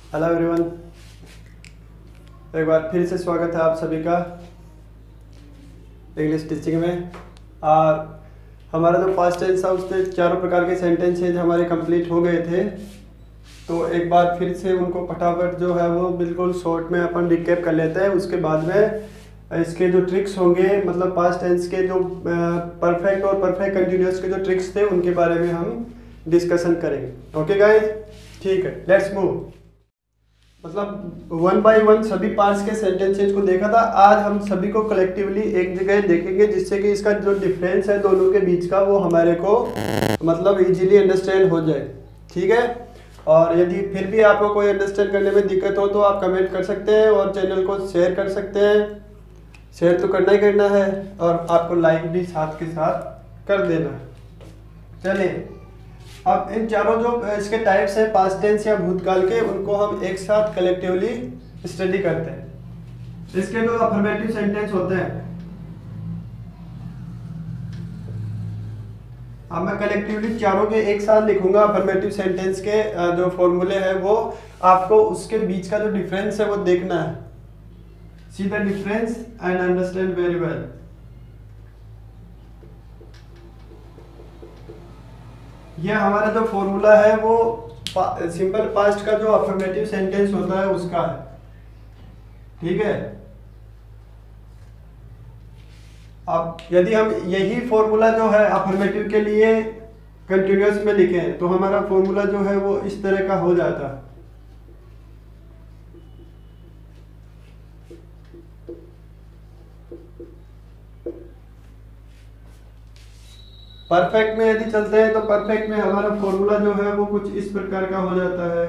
Hello everyone, एक बार फिर से स्वागत है आप सभी का इंग्लिश टीचिंग में। और हमारा जो पास्ट टेंस था उसमें चारों प्रकार के सेंटेंसेज हमारे कंप्लीट हो गए थे। तो एक बार फिर से उनको फटाफट जो है वो बिल्कुल शॉर्ट में अपन रिकैप कर लेते हैं। उसके बाद में इसके जो ट्रिक्स होंगे, मतलब पास्ट टेंस के जो परफेक्ट और परफेक्ट कंटिन्यूअस के जो ट्रिक्स थे उनके बारे में हम डिस्कशन करेंगे। ओके गाइस, ठीक है, लेट्स मूव। मतलब वन बाय वन सभी पार्ट्स के सेंटेंसेस को देखा था। आज हम सभी को कलेक्टिवली एक जगह देखेंगे, जिससे कि इसका जो डिफरेंस है दोनों के बीच का वो हमारे को मतलब इजीली अंडरस्टैंड हो जाए। ठीक है, और यदि फिर भी आपको कोई अंडरस्टैंड करने में दिक्कत हो तो आप कमेंट कर सकते हैं और चैनल को शेयर कर सकते हैं। शेयर तो करना ही करना है और आपको लाइक भी साथ के साथ कर देना है। चलिए, अब इन चारों जो इसके टाइप्स हैं पास्ट टेंस या भूतकाल के, उनको हम एक साथ कलेक्टिवली स्टडी करते हैं। इसके जो अफर्मेटिव सेंटेंस होते हैं, अब मैं कलेक्टिवली चारों के एक साथ लिखूंगा। अफर्मेटिव सेंटेंस के जो फॉर्मूले हैं वो आपको उसके बीच का जो डिफरेंस है वो देखना है। See the difference and understand very well. यह हमारा जो फॉर्मूला है वो सिंपल पास्ट का जो अफर्मेटिव सेंटेंस होता है उसका है। ठीक है, अब यदि हम यही फॉर्मूला जो है अफर्मेटिव के लिए कंटिन्यूअस में लिखें तो हमारा फॉर्मूला जो है वो इस तरह का हो जाता है। परफेक्ट में यदि चलते हैं तो परफेक्ट में हमारा फॉर्मूला जो है वो कुछ इस प्रकार का हो जाता है।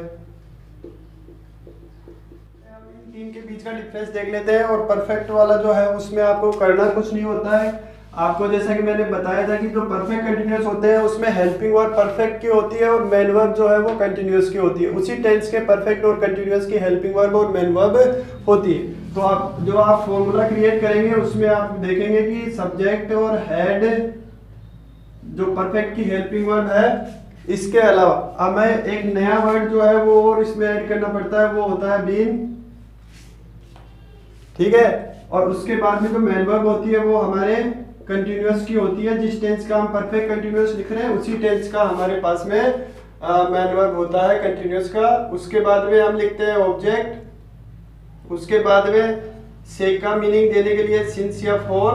तीन के बीच का डिफरेंस देख लेते हैं। और परफेक्ट वाला जो है उसमें आपको करना कुछ नहीं होता है। आपको जैसा कि मैंने बताया था कि जो परफेक्ट कंटिन्यूअस होते हैं उसमें हेल्पिंग वर्ब परफेक्ट की होती है और मेन वर्ब जो है वो कंटिन्यूअस की होती है। उसी टेंस के परफेक्ट और कंटिन्यूअस की हेल्पिंग वर्ब और मेन वर्ब होती है। तो आप फॉर्मूला क्रिएट करेंगे उसमें आप देखेंगे कि सब्जेक्ट और हेड जो परफेक्ट की हेल्पिंग वर्ब है, इसके अलावा अब मैं एक नया वर्ड जो है वो और इसमें ऐड करना पड़ता है, वो होता है बीन। ठीक है, और उसके बाद में जो मेन वर्ब होती है वो हमारे कंटिन्यूअस की होती है। जिस टेंस का हम परफेक्ट कंटिन्यूअस लिख रहे हैं उसी टेंस का हमारे पास में मेन वर्ब होता है कंटिन्यूअस का। उसके बाद में हम लिखते हैं ऑब्जेक्ट, उसके बाद में से का मीनिंग देने के लिए सिंस या फॉर,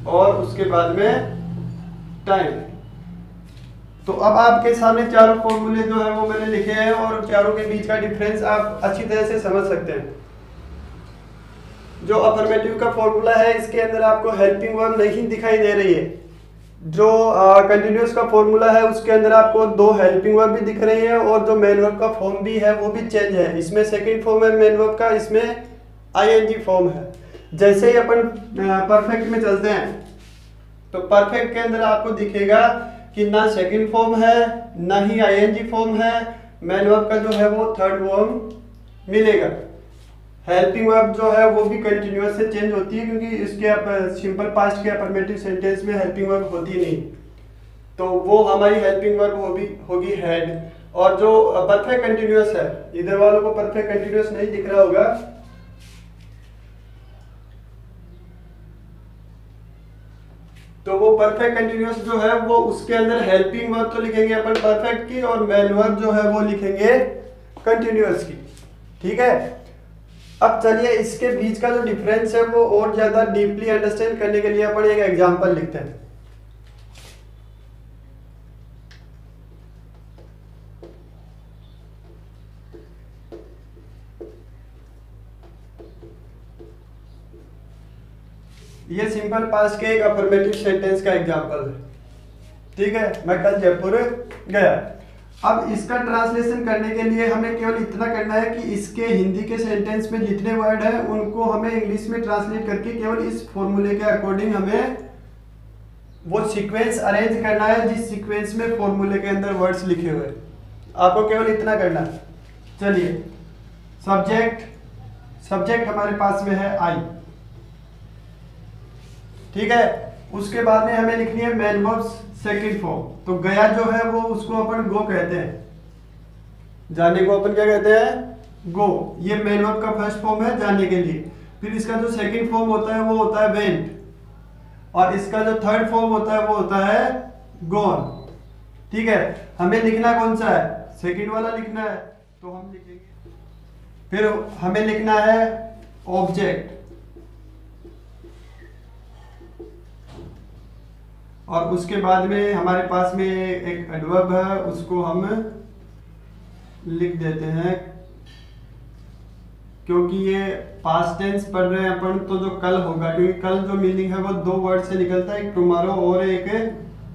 और उसके बाद में टाइम। तो अब आपके सामने चारों फॉर्मूले जो है वो मैंने लिखे हैं और चारों के बीच का डिफरेंस आप अच्छी तरह से समझ सकते हैं। जो अफर्मेटिव का फॉर्मूला है इसके अंदर आपको हेल्पिंग वर्ब नहीं दिखाई दे रही है। जो कंटिन्यूअस का फॉर्मूला है उसके अंदर आपको दो हेल्पिंग वर्ब भी दिख रही है और जो मेन वर्ब का फॉर्म भी है वो भी चेंज है। इसमें सेकंड फॉर्म है मेन वर्ब का, इसमें आईएनजी फॉर्म है। जैसे ही अपन परफेक्ट में चलते हैं तो परफेक्ट के अंदर आपको दिखेगा कि ना सेकंड फॉर्म है ना ही आईएनजी फॉर्म है। मेन वर्ब का जो है वो थर्ड फॉर्म मिलेगा। हेल्पिंग वर्ब जो है वो भी कंटिन्यूअस से चेंज होती है क्योंकि इसके सिंपल पास्ट के अफर्मेटिव सेंटेंस में हेल्पिंग वर्ब होती नहीं, तो वो हमारी हेल्पिंग वर्ब होगी हेड। और जो परफेक्ट कंटिन्यूअस है, इधर वालों को परफेक्ट कंटिन्यूअस नहीं दिख रहा होगा, तो वो परफेक्ट कंटिन्यूअस जो है वो उसके अंदर हेल्पिंग वर्ब तो लिखेंगे अपन परफेक्ट की और मेन वर्ब जो है वो लिखेंगे कंटिन्यूअस की। ठीक है, अब चलिए इसके बीच का जो डिफरेंस है वो और ज्यादा डीपली अंडरस्टैंड करने के लिए अपन एक एग्जांपल लिखते हैं। ये सिंपल पास्ट के एक अफर्मेटिव सेंटेंस का एग्जांपल है। ठीक है, मैं कल जयपुर गया। अब इसका ट्रांसलेशन करने के लिए हमें केवल इतना करना है कि इसके हिंदी के सेंटेंस में जितने वर्ड हैं उनको हमें इंग्लिश में ट्रांसलेट करके केवल इस फॉर्मूले के अकॉर्डिंग हमें वो सीक्वेंस अरेंज करना है जिस सीक्वेंस में फॉर्मूले के अंदर वर्ड्स लिखे हुए। आपको केवल इतना करना है। चलिए, सब्जेक्ट हमारे पास में है आई। ठीक है, उसके बाद में हमें लिखनी है मेन वर्ब्स सेकंड फॉर्म। तो गया जो है वो उसको अपन गो कहते हैं, जाने को अपन क्या कहते हैं, गो, ये मेन वर्ब का फर्स्ट फॉर्म है जाने के लिए। फिर इसका जो सेकंड फॉर्म होता है वो होता है वेंट, और इसका जो थर्ड फॉर्म होता है वो होता है गॉन। ठीक है, हमें लिखना कौन सा है, सेकंड वाला लिखना है, तो हम लिखेंगे। फिर हमें लिखना है ऑब्जेक्ट, और उसके बाद में हमारे पास में एक एडवर्ब है, उसको हम लिख देते हैं, क्योंकि ये पास्ट टेंस पढ़ रहे हैं अपन, तो जो कल होगा, क्योंकि कल जो मीनिंग है वो दो वर्ड से निकलता है, एक टुमारो और एक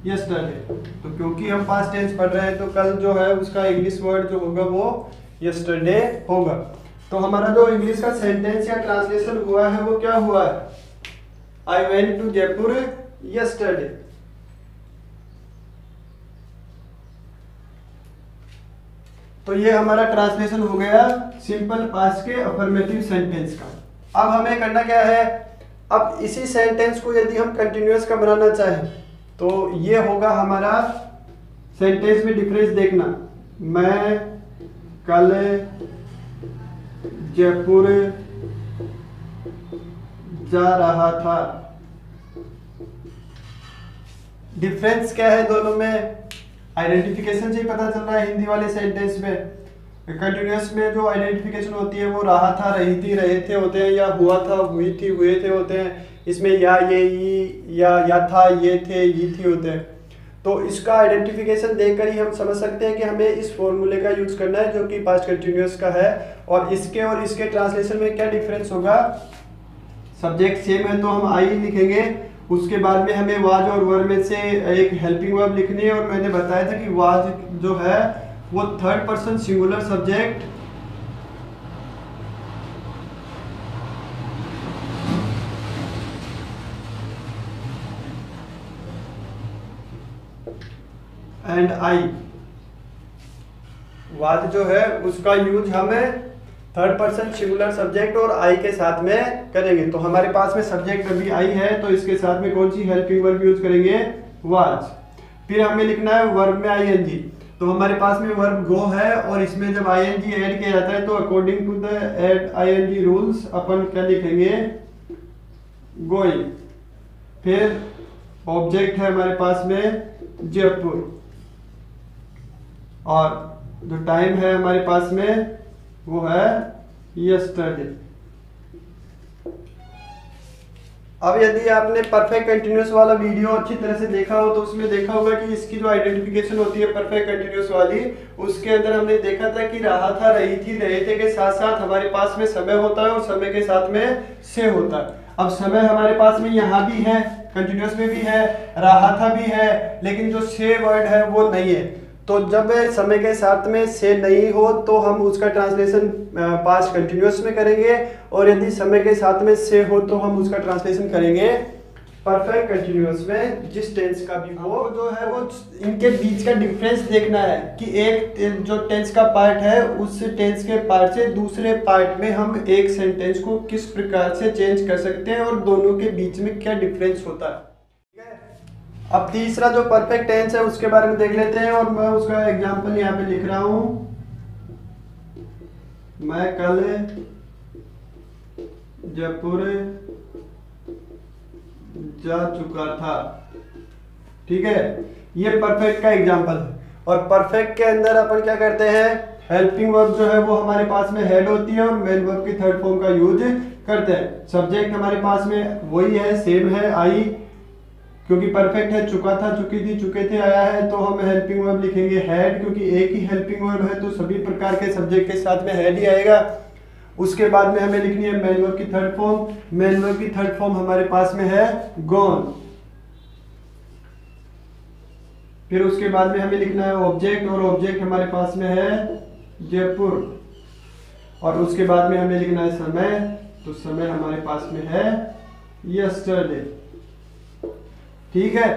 यस्टरडे। तो क्योंकि हम पास्ट टेंस पढ़ रहे हैं तो कल जो है उसका इंग्लिश वर्ड जो होगा वो यस्टरडे होगा। तो हमारा जो इंग्लिश का सेंटेंस या ट्रांसलेशन हुआ है वो क्या हुआ है, I went to Jaipur yesterday. तो ये हमारा ट्रांसलेशन हो गया सिंपल पास्ट के अफर्मेटिव सेंटेंस का। अब हमें करना क्या है, अब इसी सेंटेंस को यदि हम कंटिन्यूअस का बनाना चाहें तो ये होगा हमारा सेंटेंस में डिफरेंस देखना, मैं कल जयपुर जा रहा था। डिफरेंस क्या है दोनों में, आइडेंटिफिकेशन से ही पता चल रहा है। हिंदी वाले सेंटेंस में कंटिन्यूअस में जो आइडेंटिफिकेशन होती है वो रहा था, रही थी, रहे थे होते हैं, या हुआ था, हुई थी, हुए थे होते हैं। इसमें या, ये, या था, ये थे, ये थी होते हैं। तो इसका आइडेंटिफिकेशन देखकर ही हम समझ सकते हैं कि हमें इस फॉर्मूले का यूज करना है जो कि पास्ट कंटिन्यूअस का है। और इसके ट्रांसलेशन में क्या डिफरेंस होगा, सब्जेक्ट सेम है तो हम आई लिखेंगे, उसके बाद में हमें वाज और वर में से एक हेल्पिंग वर्ब लिखनी है। और मैंने बताया था कि वाज जो है वो third person singular subject and I, was जो है उसका यूज हमें थर्ड पर्सन सिंगुलर सब्जेक्ट और आई के साथ में करेंगे। तो हमारे पास में सब्जेक्ट अभी आई है तो इसके साथ में कौन सी हेल्पिंग वर्ब यूज करेंगे, वाज। फिर हमें लिखना है वर्ब में आईएनजी। तो हमारे पास में वर्ब गो है और इसमें जब आईएनजी ऐड किया जाता है तो according to the add ING rules अपन क्या लिखेंगे, गोइंग। फिर ऑब्जेक्ट है हमारे पास में जयपुर, और जो टाइम है हमारे पास में वो है यस्टरडे। अब यदि आपने परफेक्ट कंटिन्यूअस वाला वीडियो अच्छी तरह से देखा हो तो उसमें देखा होगा कि इसकी जो आइडेंटिफिकेशन होती है परफेक्ट कंटिन्यूअस वाली, उसके अंदर हमने देखा था कि रहा था, रही थी, रहे थे के साथ साथ हमारे पास में समय होता है और समय के साथ में से होता है। अब समय हमारे पास में यहाँ भी है, कंटिन्यूअस में भी है, रहा था भी है, लेकिन जो से वर्ड है वो नहीं है। तो जब समय के साथ में से नहीं हो तो हम उसका ट्रांसलेशन पास्ट कंटिन्यूअस में करेंगे, और यदि समय के साथ में से हो तो हम उसका ट्रांसलेशन करेंगे परफेक्ट कंटिन्यूअस में, जिस टेंस का भी हो। जो है वो इनके बीच का डिफरेंस देखना है कि एक जो टेंस का पार्ट है उस टेंस के पार्ट से दूसरे पार्ट में हम एक सेंटेंस को किस प्रकार से चेंज कर सकते हैं और दोनों के बीच में क्या डिफरेंस होता है। अब तीसरा जो परफेक्ट टेंस है उसके बारे में देख लेते हैं, और मैं उसका एग्जांपल यहाँ पे लिख रहा हूं, मैं कल जयपुर जा चुका था। ठीक है, ये परफेक्ट का एग्जांपल है। और परफेक्ट के अंदर अपन क्या करते हैं, हेल्पिंग वर्ब जो है वो हमारे पास में हेड होती है और मेन वर्ब की थर्ड फॉर्म का यूज करते हैं। सब्जेक्ट हमारे पास में वही है, सेम है, आई, क्योंकि परफेक्ट है, चुका था, चुकी थी, चुके थे, आया है, तो हम हेल्पिंग वर्ब लिखेंगे हैड, क्योंकि एक ही हेल्पिंग वर्ब है तो सभी प्रकार के सब्जेक्ट के साथ में हैड ही आएगा। उसके बाद में हमें लिखनी है मेन वर्ब की थर्ड फॉर्म। मेन वर्ब की थर्ड फॉर्म हमारे पास में है गॉन। फिर उसके बाद में हमें लिखना है ऑब्जेक्ट, और ऑब्जेक्ट हमारे पास में है जयपुर। और उसके बाद में हमें लिखना है समय, तो समय हमारे पास में है यस्टरडे। ठीक है,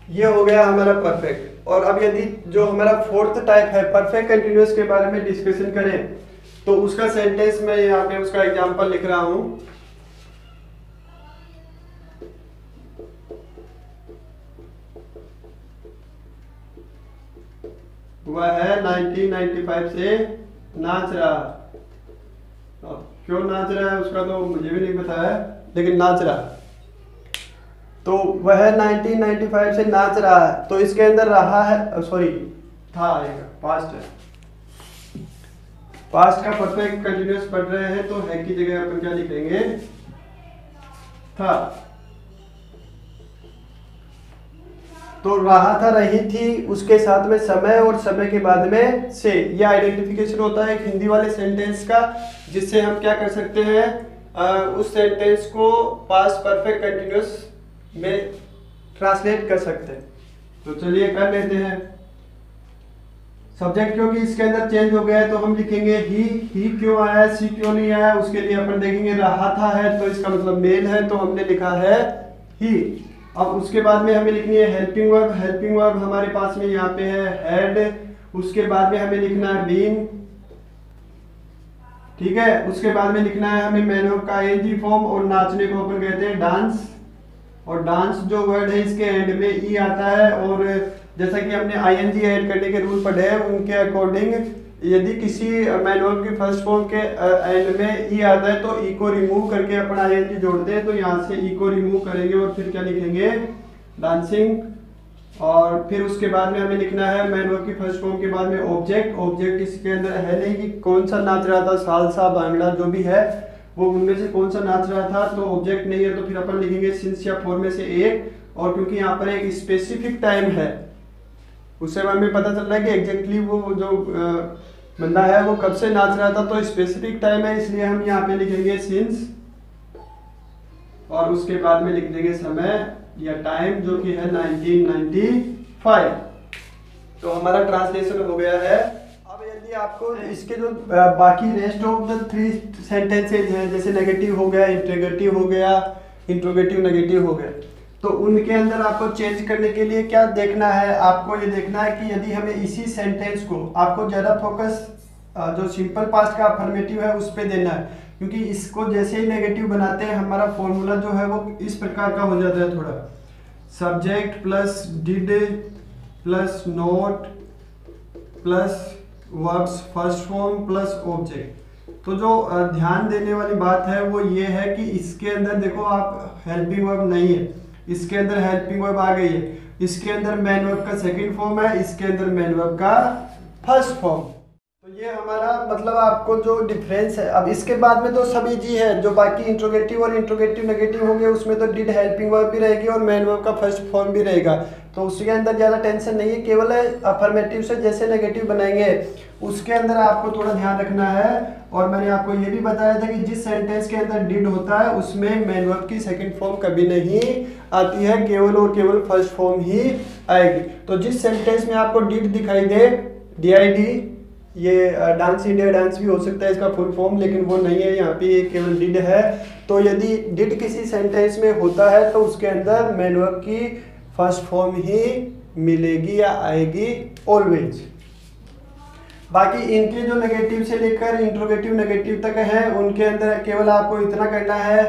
ये हो गया हमारा परफेक्ट। और अब यदि जो हमारा फोर्थ टाइप है परफेक्ट कंटिन्यूअस के बारे में डिस्कशन करें तो उसका सेंटेंस में यहाँ पे उसका एग्जांपल लिख रहा हूं, वह है 1995 से नाच रहा। अब क्यों नाच रहा है उसका तो मुझे भी नहीं पता है, लेकिन नाच रहा। तो वह 1995 से नाच रहा है, तो इसके अंदर रहा है, सॉरी था आएगा, पास्ट है। पास्ट का परफेक्ट कंटिन्यूअस पढ़ रहे हैं तो है की जगह अपन क्या लिखेंगे, था। तो रहा था, रही थी, उसके साथ में समय और समय के बाद में से, यह आइडेंटिफिकेशन होता है एक हिंदी वाले सेंटेंस का, जिससे हम क्या कर सकते हैं, उस सेंटेंस को पास्ट परफेक्ट कंटिन्यूअस में ट्रांसलेट कर सकते हैं। तो चलिए कर लेते हैं। सब्जेक्ट क्योंकि इसके अंदर चेंज हो गया है तो हम लिखेंगे ही क्यों आया, सी क्यों नहीं आया, उसके लिए अपन देखेंगे रहा था है तो इसका मतलब मेल है, तो हमने लिखा है ही। अब उसके बाद में हमें लिखनी है हेल्पिंग वर्ब। हेल्पिंग वर्ब हमारे पास में यहाँ पे है हैड। उसके बाद में हमें लिखना है बीन, ठीक है। उसके बाद में लिखना है हमें मैन वर्ब का आईएनजी फॉर्म, और नाचने को अपन कहते हैं डांस। और डांस जो वर्ड है इसके एंड में ई आता है, और जैसा कि हमने आईएनजी ऐड करने के रूल पढ़े हैं उनके अकॉर्डिंग यदि किसी मैन वर्ब की फर्स्ट फॉर्म के एंड में ई आता है तो ई को रिमूव करके अपन आईएनजी जोड़ते हैं। तो यहाँ से ई को रिमूव करेंगे और फिर क्या लिखेंगे, डांसिंग। और फिर उसके बाद में हमें लिखना है मैन वर्ब की फर्स्ट फॉर्म के बाद में ऑब्जेक्ट। ऑब्जेक्ट इसके अंदर है नहीं कि कौन सा नाच रहा था, सालसा, भांगड़ा जो भी है वो उनमें से कौन सा नाच रहा था, तो ऑब्जेक्ट नहीं है तो फिर अपन लिखेंगे सिंस या फॉर में से एक। और क्योंकि यहाँ पर एक स्पेसिफिक टाइम है, उससे हमें पता चल रहा है कि एग्जैक्टली वो जो बंदा है वो कब से नाच रहा था, तो स्पेसिफिक टाइम है, इसलिए हम यहाँ पे लिखेंगे सिंस। और उसके बाद में लिख देंगे समय या टाइम जो कि है 1995। तो हमारा ट्रांसलेशन हो गया है। अब यदि आपको इसके जो बाकी रेस्ट ऑफ द 3 सेंटेंसेज हैं, जैसे नेगेटिव हो गया, इंट्रोगेटिव हो गया, इंट्रोगेटिव नेगेटिव हो गया, तो उनके अंदर आपको चेंज करने के लिए क्या देखना है, आपको ये देखना है कि यदि हमें इसी सेंटेंस को आपको ज़्यादा फोकस जो सिंपल पास्ट का अफर्मेटिव है उस पर देना है, क्योंकि इसको जैसे ही नेगेटिव बनाते हैं हमारा फॉर्मूला जो है वो इस प्रकार का हो जाता है थोड़ा, subject plus did plus note plus verbs first form plus object. तो जो ध्यान देने वाली बात है वो ये है कि इसके अंदर देखो आप हेल्पिंग वर्ब नहीं है, इसके अंदर हेल्पिंग वर्ब आ गई है, इसके अंदर मैन वर्ब का सेकंड फॉर्म है, इसके अंदर मैन वर्ब का फर्स्ट फॉर्म। तो ये हमारा मतलब आपको जो डिफरेंस है। अब इसके बाद में तो सब इजी है, जो बाकी इंट्रोगेटिव और इंट्रोगेटिव नेगेटिव होंगे उसमें तो डिड हेल्पिंग वर्ब भी रहेगी और मैन वर्ब का फर्स्ट फॉर्म भी रहेगा, तो उसके अंदर ज़्यादा टेंशन नहीं है। केवल अफर्मेटिव से जैसे नेगेटिव बनाएंगे उसके अंदर आपको थोड़ा ध्यान रखना है। और मैंने आपको ये भी बताया था कि जिस सेंटेंस के अंदर डिड होता है उसमें मैन वर्ब की सेकंड फॉर्म कभी नहीं आती है, केवल और केवल फर्स्ट फॉर्म ही आएगी। तो जिस सेंटेंस में आपको डिड दिखाई दे, DID, ये डांस इंडिया डांस भी हो सकता है इसका फुल फॉर्म, लेकिन वो नहीं है, यहाँ पे ये केवल डिड है। तो यदि डिड किसी सेंटेंस में होता है तो उसके अंदर मैन वर्ब की फर्स्ट फॉर्म ही मिलेगी या आएगी ऑलवेज। बाकी इनके जो नेगेटिव से लेकर इंट्रोगेटिव नेगेटिव तक है उनके अंदर केवल आपको इतना करना है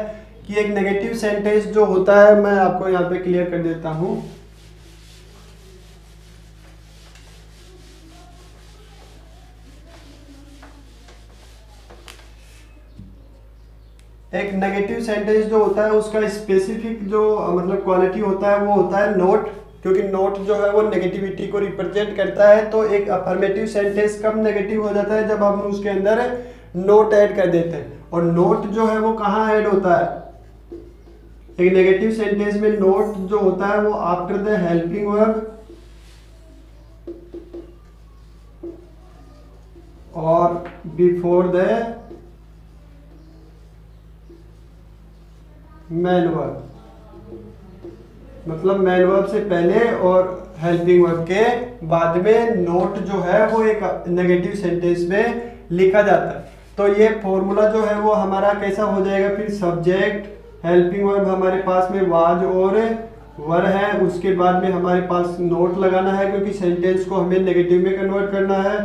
कि एक नेगेटिव सेंटेंस जो होता है, मैं आपको यहाँ पे क्लियर कर देता हूँ। एक नेगेटिव सेंटेंस जो होता है उसका स्पेसिफिक जो मतलब क्वालिटी होता है वो होता है नोट, क्योंकि नोट जो है वो नेगेटिविटी को रिप्रेजेंट करता है। तो एक अफर्मेटिव सेंटेंस कब नेगेटिव हो जाता है, जब हम उसके अंदर नोट ऐड कर देते हैं। और नोट जो है वो कहाँ ऐड होता है, एक नेगेटिव सेंटेंस में नोट जो होता है वो आफ्टर द हेल्पिंग वर्ब और बिफोर द मैन वर्ब, मतलब मैन वर्ब से पहले और हेल्पिंग वर्ब के बाद में नोट जो है वो एक नेगेटिव सेंटेंस में लिखा जाता है। तो ये फॉर्मूला जो है वो हमारा कैसा हो जाएगा, फिर सब्जेक्ट हेल्पिंग वर्ब हमारे पास में वाज और वर है, उसके बाद में हमारे पास नोट लगाना है क्योंकि सेंटेंस को हमें नेगेटिव में कन्वर्ट करना है।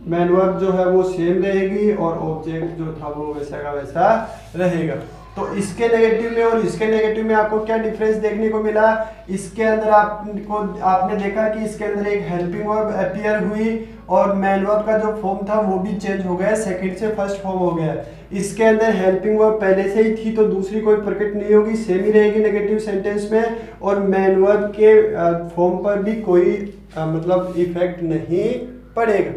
मैन वर्ब जो है वो सेम रहेगी और ऑब्जेक्ट जो था वो वैसा का वैसा रहेगा। तो इसके नेगेटिव में और इसके नेगेटिव में आपको क्या डिफरेंस देखने को मिला? इसके अंदर आपने देखा कि इसके अंदर एक हेल्पिंग वर्ब अपीयर हुई और मेन वर्ब का जो फॉर्म था वो भी चेंज हो गया, सेकंड से फर्स्ट फॉर्म हो गया। इसके अंदर हेल्पिंग वर्ब पहले से ही थी तो दूसरी कोई प्रकट नहीं होगी, सेम ही रहेगी नेगेटिव सेंटेंस में, और मेन वर्ब के फॉर्म पर भी कोई मतलब इफेक्ट नहीं पड़ेगा।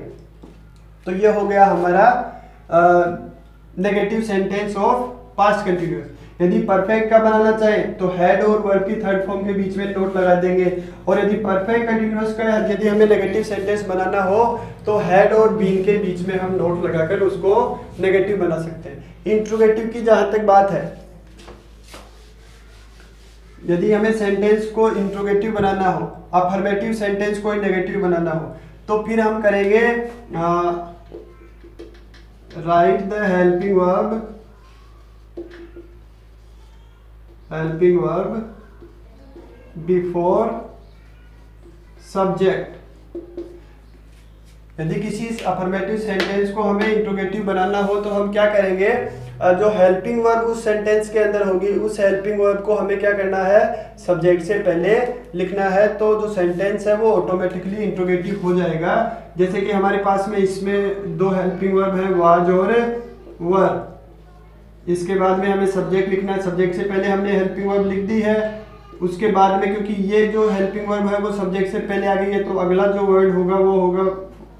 तो ये हो गया हमारा negative sentence of past continuous. यदि परफेक्ट का बनाना चाहें तो हेड और वर्ब की थर्ड फॉर्म के बीच में नोट लगा देंगे, और यदि परफेक्ट कंटिन्यूअस का यदि हमें नेगेटिव सेंटेंस बनाना हो तो हेड और बीन के बीच में हम नोट लगाकर उसको नेगेटिव बना सकते हैं। इंट्रोगेटिव की जहां तक बात है, यदि हमें सेंटेंस को इंट्रोगेटिव बनाना हो, अफर्मेटिव सेंटेंस को नेगेटिव बनाना हो, तो फिर हम करेंगे right the helping verb before subject. यदि किसी अफर्मेटिव सेंटेंस को हमें इंट्रोगेटिव बनाना हो तो हम क्या करेंगे, जो हेल्पिंग वर्ब उस सेंटेंस के अंदर होगी उस हेल्पिंग वर्ब को हमें क्या करना है, सब्जेक्ट से पहले लिखना है, तो जो सेंटेंस है वो ऑटोमेटिकली इंट्रोगेटिव हो जाएगा। जैसे कि हमारे पास में इसमें दो हेल्पिंग वर्ब है, वाज और वर। इसके बाद में हमें सब्जेक्ट लिखना है, सब्जेक्ट से पहले हमने हेल्पिंग वर्ब लिख दी है। उसके बाद में क्योंकि ये जो हेल्पिंग वर्ब है वो सब्जेक्ट से पहले आ गई है तो अगला जो वर्ड होगा वो होगा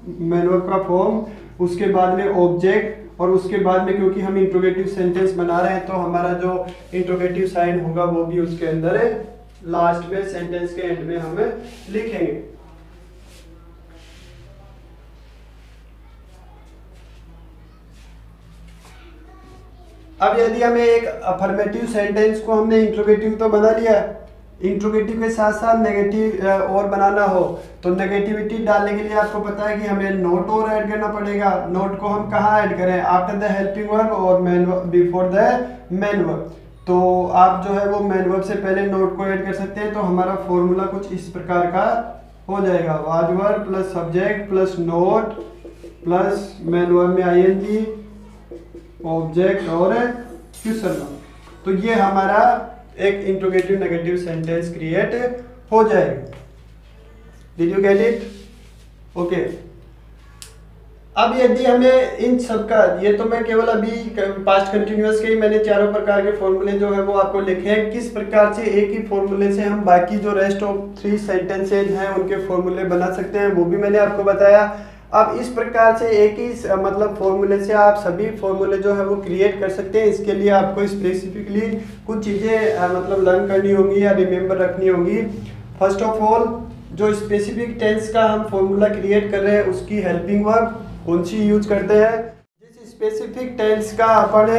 मेन वर्ब का फॉर्म, उसके बाद में ऑब्जेक्ट, और उसके बाद में क्योंकि हम इंट्रोगेटिव सेंटेंस बना रहे हैं तो हमारा जो इंट्रोगेटिव साइन होगा वो भी उसके अंदर लास्ट में सेंटेंस के एंड में हम लिखेंगे। अब यदि हमें एक अफर्मेटिव सेंटेंस को हमने इंट्रोगेटिव तो बना लिया, इंट्रोगेटिव के साथ साथ नेगेटिव और बनाना हो तो नेगेटिविटी डालने के लिए आपको पता है कि हमें नोट और ऐड करना पड़ेगा। नोट को हम कहाँ ऐड करें, आफ्टर द हेल्पिंग वर्ब और main before the main verb. तो आप जो है वो मेन वर्ब से पहले नोट को ऐड कर सकते हैं। तो हमारा फॉर्मूला कुछ इस प्रकार का हो जाएगा, was verb plus subject plus note plus main verb में आईएनजी, ऑब्जेक्ट और क्वेश्चन मार्क। तो ये हमारा एक इंट्रोगेटिव नेगेटिव सेंटेंस क्रिएट हो जाएगा। Did you get it? Okay. अब यदि हमें इन सब का, ये तो मैं केवल अभी पास्ट कंटिन्यूअस के ही मैंने चारों प्रकार के फॉर्मूले जो है वो आपको लिखे हैं, किस प्रकार से एक ही फॉर्मूले से हम बाकी जो रेस्ट ऑफ 3 सेंटेंसेज हैं उनके फॉर्मूले बना सकते हैं वो भी मैंने आपको बताया। अब इस प्रकार से एक ही मतलब फॉर्मूले से आप सभी फॉर्मूले जो है वो क्रिएट कर सकते हैं। इसके लिए आपको स्पेसिफिकली कुछ चीज़ें मतलब लर्न करनी होंगी या रिमेम्बर रखनी होगी। फर्स्ट ऑफ ऑल, जो स्पेसिफिक टेंस का हम फॉर्मूला क्रिएट कर रहे हैं उसकी हेल्पिंग वर्ब कौन सी यूज करते हैं। जिस स्पेसिफिक टेंस का अपन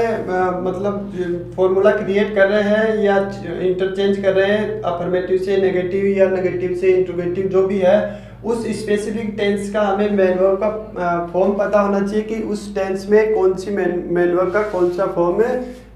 मतलब फॉर्मूला क्रिएट कर रहे हैं या इंटरचेंज कर रहे हैं, अफर्मेटिव से नेगेटिव या नेगेटिव से इंट्रोगेटिव जो भी है, उस स्पेसिफिक टेंस का हमें मेन वर्ब का फॉर्म पता होना चाहिए कि उस टेंस में कौन सी मेन वर्ब का कौन सा फॉर्म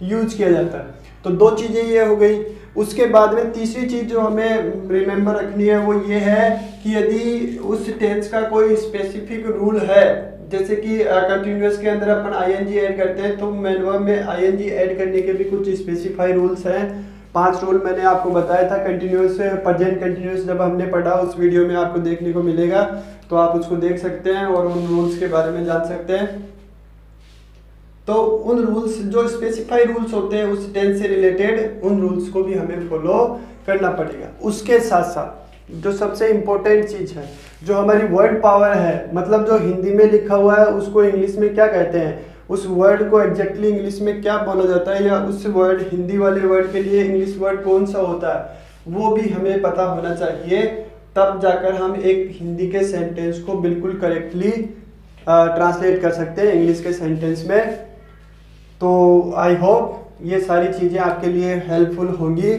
यूज किया जाता है। तो 2 चीज़ें ये हो गई। उसके बाद में तीसरी चीज़ जो हमें रिमेंबर रखनी है वो ये है कि यदि उस टेंस का कोई स्पेसिफिक रूल है, जैसे कि कंटिन्यूअस के अंदर अपन आईएनजी ऐड करते हैं तो मेन वर्ब में आईएनजी ऐड करने के भी कुछ स्पेसिफाई रूल्स हैं। 5 रूल मैंने आपको बताया था कंटिन्यूअस प्रेजेंट कंटिन्यूअस जब हमने पढ़ा, उस वीडियो में आपको देखने को मिलेगा, तो आप उसको देख सकते हैं और उन रूल्स के बारे में जान सकते हैं। तो उन रूल्स जो स्पेसिफाई रूल्स होते हैं उस टेंस से रिलेटेड, उन रूल्स को भी हमें फॉलो करना पड़ेगा। उसके साथ साथ जो सबसे इम्पोर्टेंट चीज़ है, जो हमारी वर्ड पावर है, मतलब जो हिंदी में लिखा हुआ है उसको इंग्लिश में क्या कहते हैं, उस वर्ड को एग्जैक्टली इंग्लिश में क्या बोला जाता है, या उस वर्ड हिंदी वाले वर्ड के लिए इंग्लिश वर्ड कौन सा होता है, वो भी हमें पता होना चाहिए। तब जाकर हम एक हिंदी के सेंटेंस को बिल्कुल करेक्टली ट्रांसलेट कर सकते हैं इंग्लिश के सेंटेंस में। तो आई होप ये सारी चीज़ें आपके लिए हेल्पफुल होंगी।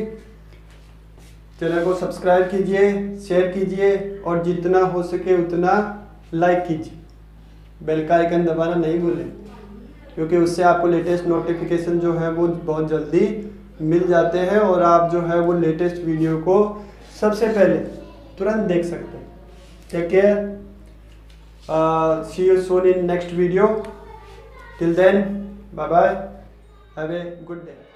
चैनल को सब्सक्राइब कीजिए, शेयर कीजिए और जितना हो सके उतना लाइक कीजिए। बेल का आइकन दबाना नहीं भूलें, क्योंकि उससे आपको लेटेस्ट नोटिफिकेशन जो है वो बहुत जल्दी मिल जाते हैं और आप जो है वो लेटेस्ट वीडियो को सबसे पहले तुरंत देख सकते हैं। Take care, see you soon in next video. Till then, bye bye, have a good day.